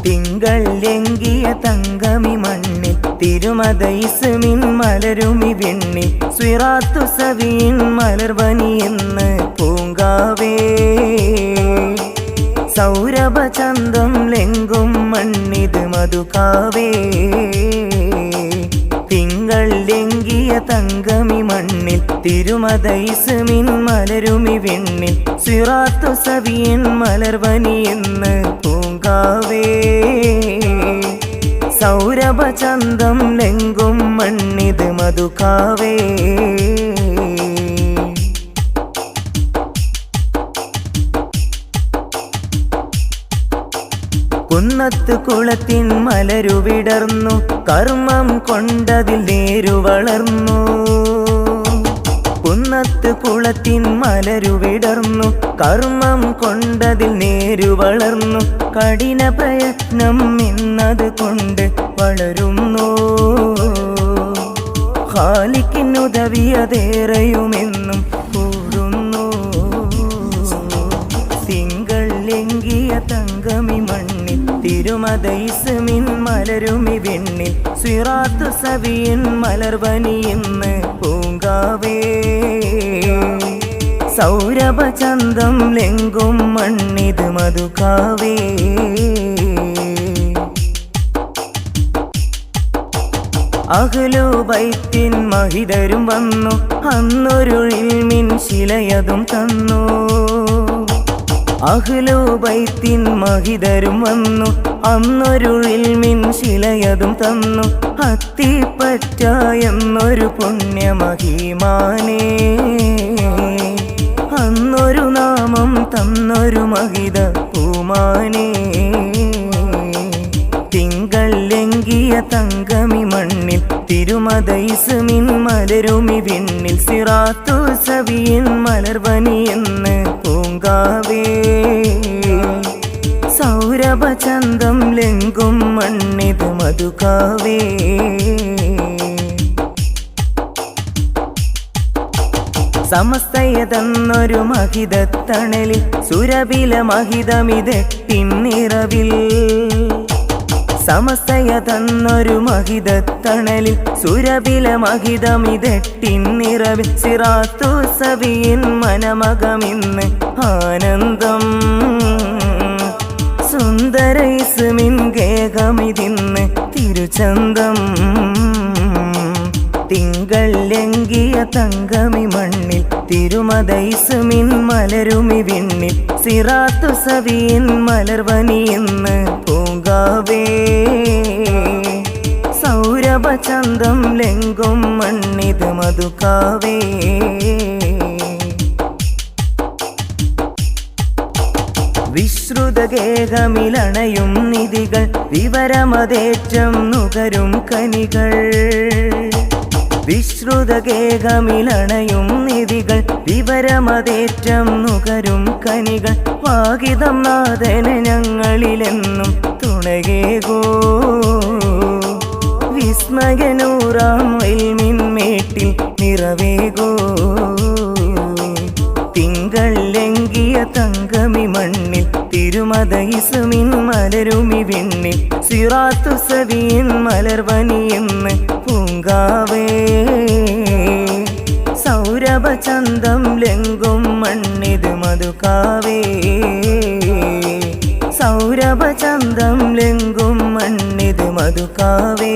തിങ്കൾ എങ്കിയ തങ്കമി മണ്ണിൽ തിരുമത ഇസ്മിൻ മലരുമി വിണ്ണിൽ സിറാത്തു സവിൻ മലർവനി എന്ന് പൂങ്കാവേ സൗരഭ ചന്തം ലെങ്കും മണ്ണിത് മധുകാവേ തിങ്കൾ എങ്കിയ തങ്കമി മണ്ണിൽ തിരുമത ഇസ്മിൻ മലരുമി വിണ്ണിൽ സിറാത്തു സവിൻ മലർവനി എന്ന് പൂങ്കാവേ സൗരഭ ചന്തം ലെങ്കും മണ്ണിത് മധുകാവേ കുന്നത്ത് കുളത്തിൻ മലരു വിടർന്നു കർമ്മം കൊണ്ടതിൽ നേരു വളർന്നു കുന്നത്ത് കുളത്തിൻ മലരു വിടർന്നു കർമ്മം കൊണ്ടതിൽ നേരു വളർന്നു കഠിന പ്രയത്നം ഇന്നത് കൊണ്ട് വളരുന്നു ഖാലിക്കിനുദവിയതേറെയുമെന്നും കൂടുന്നു തിങ്കൾ എങ്കിയ തങ്കമി മണ്ണിൽ തിരുമത ഇസ്മിൻ മലരുമി വിണ്ണിൽ സിറാത്തു സവിൻ മലർവനി എന്ന് പൂങ്കാവേ സൗരഭ ചന്തം ലെങ്കും മണ്ണിത് മധുകാവേ അഹ്ലു ബൈത്തിൻ മഹിതരും വന്നു അന്നൊരു ഇൽമിൻ ശിലയതും തന്നു അഹ്ലു ബൈത്തിൻ മഹിതരും വന്നു അന്നൊരു ഇൽമിൻ ശിലയതും തന്നു അത്തിപ്പറ്റ എന്നൊരു പുണ്യമഹിമാനേ അന്നൊരു നാമം തന്നൊരു മഹിത പൂമാനേ തിങ്കൾ എങ്കിയ തങ്കമി മണ്ണിൽ തിരുമത ഇസ്മിൻ മലരുമി വിണ്ണിൽ സിറാത്തു സവിൻ മലർവനി എന്ന് പൂങ്കാവേ സൗരഭ ചന്തം ലെങ്കും മണ്ണിത് മധുകാവേ സമസ്തയതെന്നൊരു മഹിതത്തണലിൽ സുരബില മഹിതമിതെട്ടിൻ നിറവിൽ സമസ്തയതെന്നൊരു മഹിതത്തണലിൽ സുരബില മഹിതമിതെട്ടിൻ നിറവിൽ സിറാത്തു സവിൻ മനമകമിന്ന് ആനന്ദം സുന്ദര ഇസ്മിൻ ഗേഹമിതിന്ന് തിരുചന്തം തിങ്കൾ എങ്കിയ തങ്കമി മണ്ണിൽ തിരുമത ഇസ്മിൻ മലരുമി വിണ്ണിൽ സിറാത്തു സവിൻ മലർവനി എന്ന് പൂങ്കാവേ സൗരഭ ചന്തം ലെങ്കും മണ്ണിത് മധുകാവേ വിശ്രുതഗേഹമിലണയും നിധികൾ വിവരമതേറ്റം നുകരും കനികൾ വിശ്രുതഗേഹമിലണയും നിധികൾ വിവരമതേറ്റം നുകരും കനികൾ വാഗിതം നാഥന് ഞങ്ങളിലെന്നും തുണകേകോ വിസ്മയനൂറാം ഇൽമിന്മേട്ടിൽ നിറവേകോ തിങ്കൾ എങ്കിയ തങ്കമി മണ്ണിൽ തിരുമത ഇസ്മിൻ മലരുമി വിണ്ണിൽ സിറാത്തു സവിൻ മലർവനി എന്ന് പൂങ്കാവേ സൗരഭ ചന്തം ലെങ്കും മണ്ണിത് മധുകാവേ സൗരഭ ചന്തം ലെങ്കും മണ്ണിത് മധുകാവേ